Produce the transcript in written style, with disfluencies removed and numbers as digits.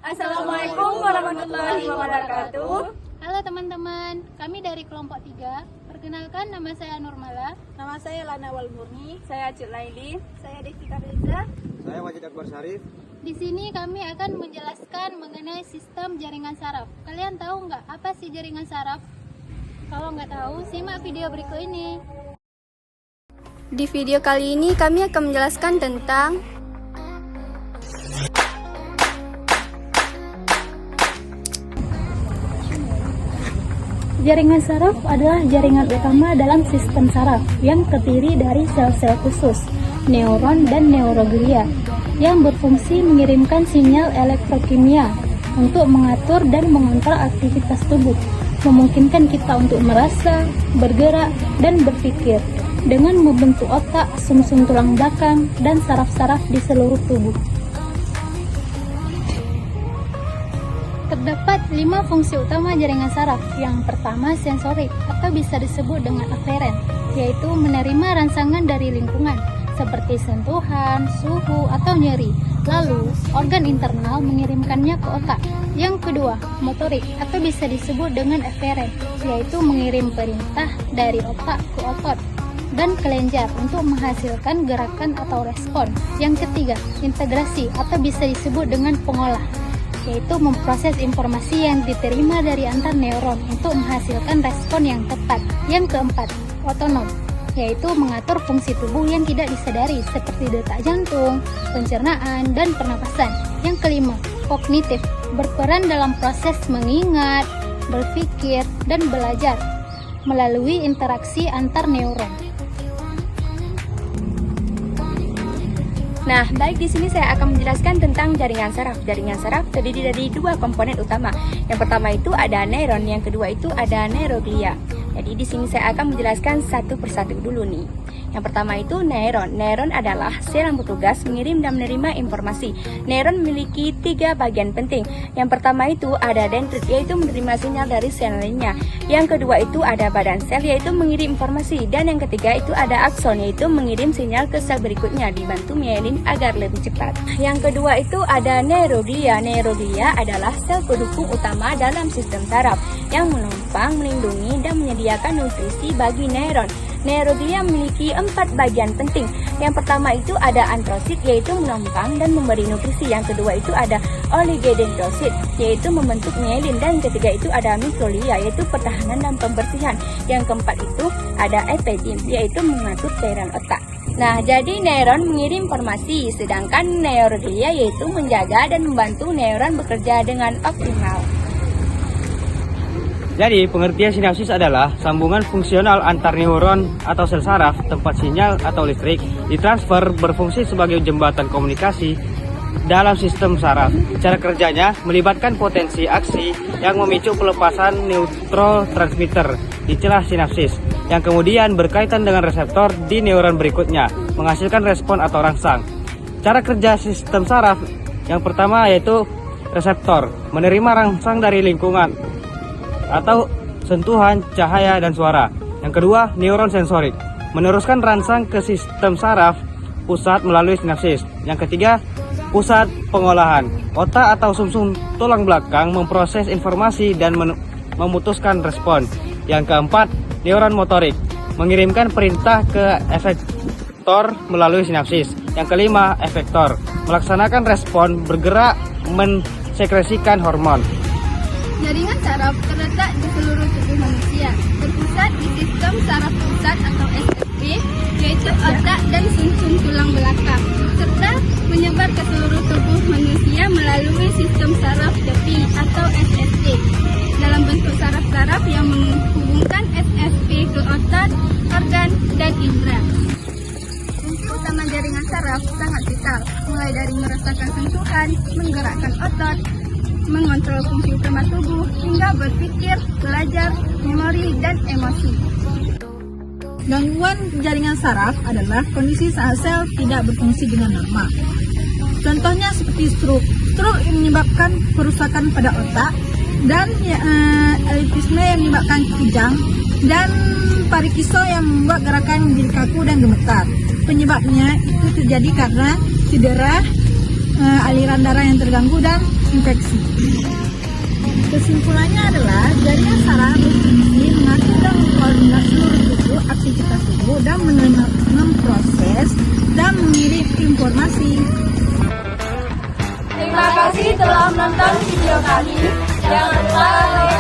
Assalamualaikum warahmatullahi wabarakatuh. Halo teman-teman, kami dari kelompok 3. Perkenalkan, nama saya Nurmala. Nama saya Lana Walmurni. Saya Acut Laili. Saya Devika Reza. Saya Wajid Akbar Syarif. Di sini kami akan menjelaskan mengenai sistem jaringan saraf. Kalian tahu nggak apa sih jaringan saraf? Kalau nggak tahu, simak video berikut ini. Di video kali ini kami akan menjelaskan tentang Jaringan saraf adalah jaringan utama dalam sistem saraf yang terdiri dari sel-sel khusus, neuron dan neuroglia, yang berfungsi mengirimkan sinyal elektrokimia untuk mengatur dan mengontrol aktivitas tubuh, memungkinkan kita untuk merasa, bergerak, dan berpikir dengan membentuk otak, sumsum tulang belakang, dan saraf-saraf di seluruh tubuh. Terdapat 5 fungsi utama jaringan saraf. Yang pertama, sensorik atau bisa disebut dengan aferen, yaitu menerima rangsangan dari lingkungan seperti sentuhan, suhu, atau nyeri. Lalu, organ internal mengirimkannya ke otak. Yang kedua, motorik atau bisa disebut dengan eferen, yaitu mengirim perintah dari otak ke otot dan kelenjar untuk menghasilkan gerakan atau respon. Yang ketiga, integrasi atau bisa disebut dengan pengolah, yaitu memproses informasi yang diterima dari antar neuron untuk menghasilkan respon yang tepat. Yang keempat, otonom, yaitu mengatur fungsi tubuh yang tidak disadari seperti detak jantung, pencernaan, dan pernapasan. Yang kelima, kognitif, berperan dalam proses mengingat, berpikir, dan belajar melalui interaksi antar neuron. Nah, baik, di sini saya akan menjelaskan tentang jaringan saraf. Jaringan saraf terdiri dari 2 komponen utama. Yang pertama itu ada neuron, yang kedua itu ada neuroglia. Jadi di sini saya akan menjelaskan satu persatu dulu nih. Yang pertama itu neuron. Neuron adalah sel yang bertugas mengirim dan menerima informasi. Neuron memiliki 3 bagian penting. Yang pertama itu ada dendrit, yaitu menerima sinyal dari sel lainnya. Yang kedua itu ada badan sel, yaitu mengirim informasi. Dan yang ketiga itu ada akson, yaitu mengirim sinyal ke sel berikutnya dibantu mielin agar lebih cepat. Yang kedua itu ada neuroglia. Neuroglia adalah sel pendukung utama dalam sistem saraf yang menumpang, melindungi, dan menyediakan nutrisi bagi neuron. Neuroglia memiliki 4 bagian penting. Yang pertama itu ada antrosit, yaitu menumpang dan memberi nutrisi. Yang kedua itu ada oligodendrosit, yaitu membentuk mielin. Dan yang ketiga itu ada mikroglia, yaitu pertahanan dan pembersihan. Yang keempat itu ada epidem, yaitu mengatur cairan otak. Nah, jadi neuron mengirim informasi, sedangkan neuroglia yaitu menjaga dan membantu neuron bekerja dengan optimal. Jadi, pengertian sinapsis adalah sambungan fungsional antar neuron atau sel saraf tempat sinyal atau listrik ditransfer berfungsi sebagai jembatan komunikasi dalam sistem saraf. Cara kerjanya melibatkan potensi aksi yang memicu pelepasan neurotransmitter di celah sinapsis, yang kemudian berkaitan dengan reseptor di neuron berikutnya, menghasilkan respon atau rangsang. Cara kerja sistem saraf yang pertama yaitu reseptor, menerima rangsang dari lingkungan atau sentuhan, cahaya, dan suara. Yang kedua, neuron sensorik, meneruskan rangsang ke sistem saraf pusat melalui sinapsis. Yang ketiga, pusat pengolahan, otak atau sumsum tulang belakang memproses informasi dan memutuskan respon. Yang keempat, neuron motorik, mengirimkan perintah ke efektor melalui sinapsis. Yang kelima, efektor, melaksanakan respon, bergerak, mensekresikan hormon. Jaringan saraf terletak di seluruh tubuh manusia, terpusat di sistem saraf pusat atau SSP, yaitu otak dan sumsum tulang belakang, serta menyebar ke seluruh tubuh manusia melalui sistem saraf tepi atau SST, dalam bentuk saraf-saraf yang menghubungkan SSP ke otak, organ, dan indera. Fungsi utama jaringan saraf sangat vital, mulai dari merasakan sentuhan, menggerakkan otot, mengontrol fungsi utama tubuh, hingga berpikir, belajar, memori, dan emosi. Gangguan jaringan saraf adalah kondisi saat sel tidak berfungsi dengan normal. Contohnya seperti stroke. Stroke menyebabkan kerusakan pada otak, dan elitisme yang menyebabkan kejang, dan parikiso yang membuat gerakan menjadi kaku dan gemetar. Penyebabnya itu terjadi karena cedera, aliran darah yang terganggu, dan infeksi. Kesimpulannya adalah jaringan saraf berfungsi mengatur dan mengkoordinasi seluruh tubuh, aktivitas tubuh, dan memproses dan mengirim informasi. Terima kasih telah menonton video kami. Jangan lupa like,